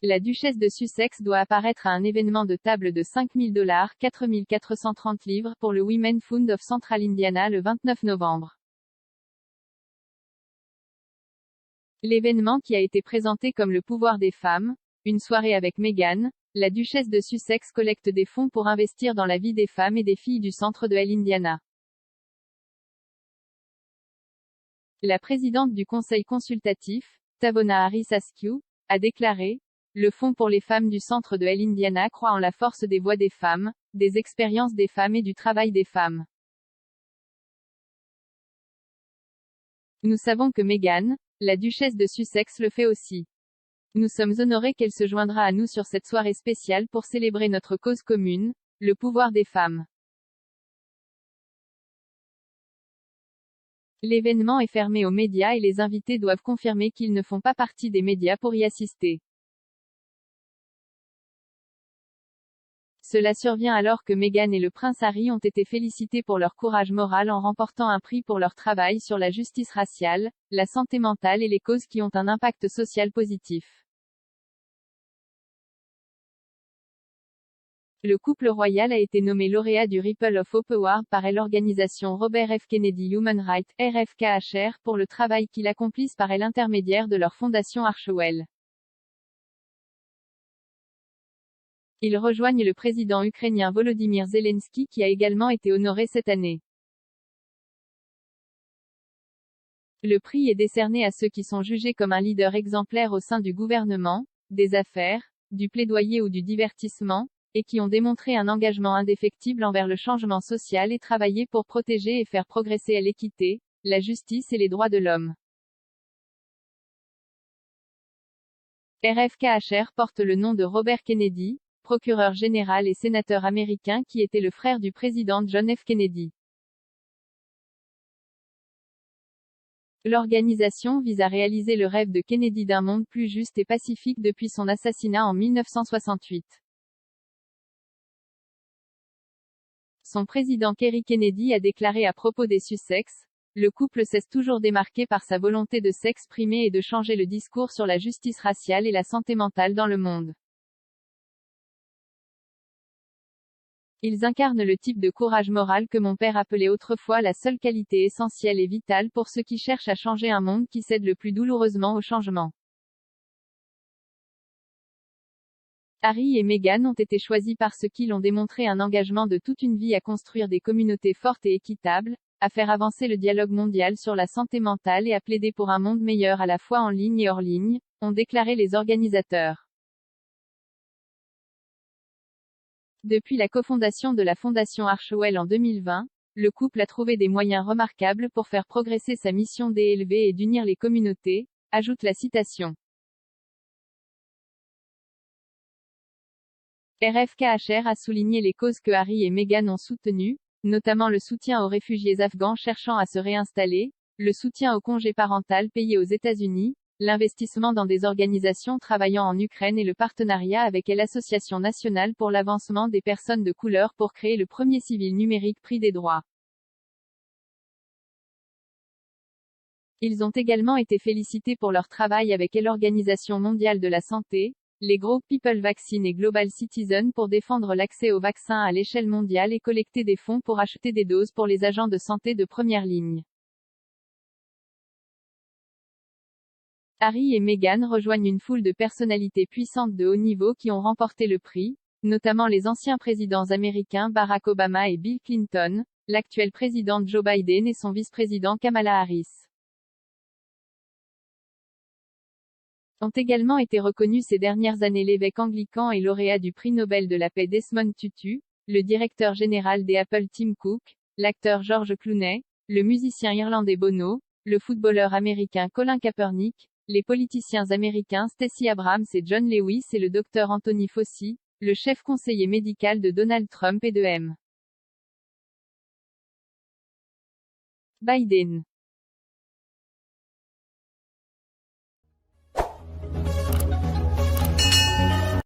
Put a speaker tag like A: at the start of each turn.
A: La duchesse de Sussex doit apparaître à un événement de table de $5 000, 4 430 livres, pour le Women's Fund of Central Indiana le 29 novembre. L'événement qui a été présenté comme le pouvoir des femmes, une soirée avec Meghan, la duchesse de Sussex collecte des fonds pour investir dans la vie des femmes et des filles du centre de l'Indiana. La présidente du conseil consultatif, Tavona Harris Askew, a déclaré: le Fonds pour les femmes du centre de l'Indiana croit en la force des voix des femmes, des expériences des femmes et du travail des femmes. Nous savons que Meghan, la duchesse de Sussex, le fait aussi. Nous sommes honorés qu'elle se joindra à nous sur cette soirée spéciale pour célébrer notre cause commune, le pouvoir des femmes. L'événement est fermé aux médias et les invités doivent confirmer qu'ils ne font pas partie des médias pour y assister. Cela survient alors que Meghan et le prince Harry ont été félicités pour leur courage moral en remportant un prix pour leur travail sur la justice raciale, la santé mentale et les causes qui ont un impact social positif. Le couple royal a été nommé lauréat du Ripple of Hope Award par l'organisation Robert F. Kennedy Human Rights, RFK-HR, pour le travail qu'ils accomplissent par l'intermédiaire de leur fondation Archewell. Ils rejoignent le président ukrainien Volodymyr Zelensky qui a également été honoré cette année. Le prix est décerné à ceux qui sont jugés comme un leader exemplaire au sein du gouvernement, des affaires, du plaidoyer ou du divertissement, et qui ont démontré un engagement indéfectible envers le changement social et travaillé pour protéger et faire progresser l'équité, la justice et les droits de l'homme. RFK-HR porte le nom de Robert Kennedy, procureur général et sénateur américain qui était le frère du président John F. Kennedy. L'organisation vise à réaliser le rêve de Kennedy d'un monde plus juste et pacifique depuis son assassinat en 1968. Son président Kerry Kennedy a déclaré à propos des Sussex: le couple s'est toujours démarqué par sa volonté de s'exprimer et de changer le discours sur la justice raciale et la santé mentale dans le monde. Ils incarnent le type de courage moral que mon père appelait autrefois la seule qualité essentielle et vitale pour ceux qui cherchent à changer un monde qui cède le plus douloureusement au changement. Harry et Meghan ont été choisis parce qu'ils ont démontré un engagement de toute une vie à construire des communautés fortes et équitables, à faire avancer le dialogue mondial sur la santé mentale et à plaider pour un monde meilleur à la fois en ligne et hors ligne, ont déclaré les organisateurs. Depuis la cofondation de la fondation Archewell en 2020, le couple a trouvé des moyens remarquables pour faire progresser sa mission d'élever et d'unir les communautés, ajoute la citation. RFK-HR a souligné les causes que Harry et Meghan ont soutenues, notamment le soutien aux réfugiés afghans cherchant à se réinstaller, le soutien au congé parental payé aux États-Unis, l'investissement dans des organisations travaillant en Ukraine et le partenariat avec l'Association nationale pour l'avancement des personnes de couleur pour créer le premier civil numérique prix des droits. Ils ont également été félicités pour leur travail avec l'Organisation mondiale de la santé, les groupes People Vaccine et Global Citizen pour défendre l'accès aux vaccins à l'échelle mondiale et collecter des fonds pour acheter des doses pour les agents de santé de première ligne. Harry et Meghan rejoignent une foule de personnalités puissantes de haut niveau qui ont remporté le prix, notamment les anciens présidents américains Barack Obama et Bill Clinton, l'actuel président Joe Biden et son vice-président Kamala Harris. Ont également été reconnus ces dernières années l'évêque anglican et lauréat du prix Nobel de la paix Desmond Tutu, le directeur général des Apple Tim Cook, l'acteur George Clooney, le musicien irlandais Bono, le footballeur américain Colin Kaepernick, les politiciens américains Stacey Abrams et John Lewis et le docteur Anthony Fauci, le chef conseiller médical de Donald Trump et de M. Biden.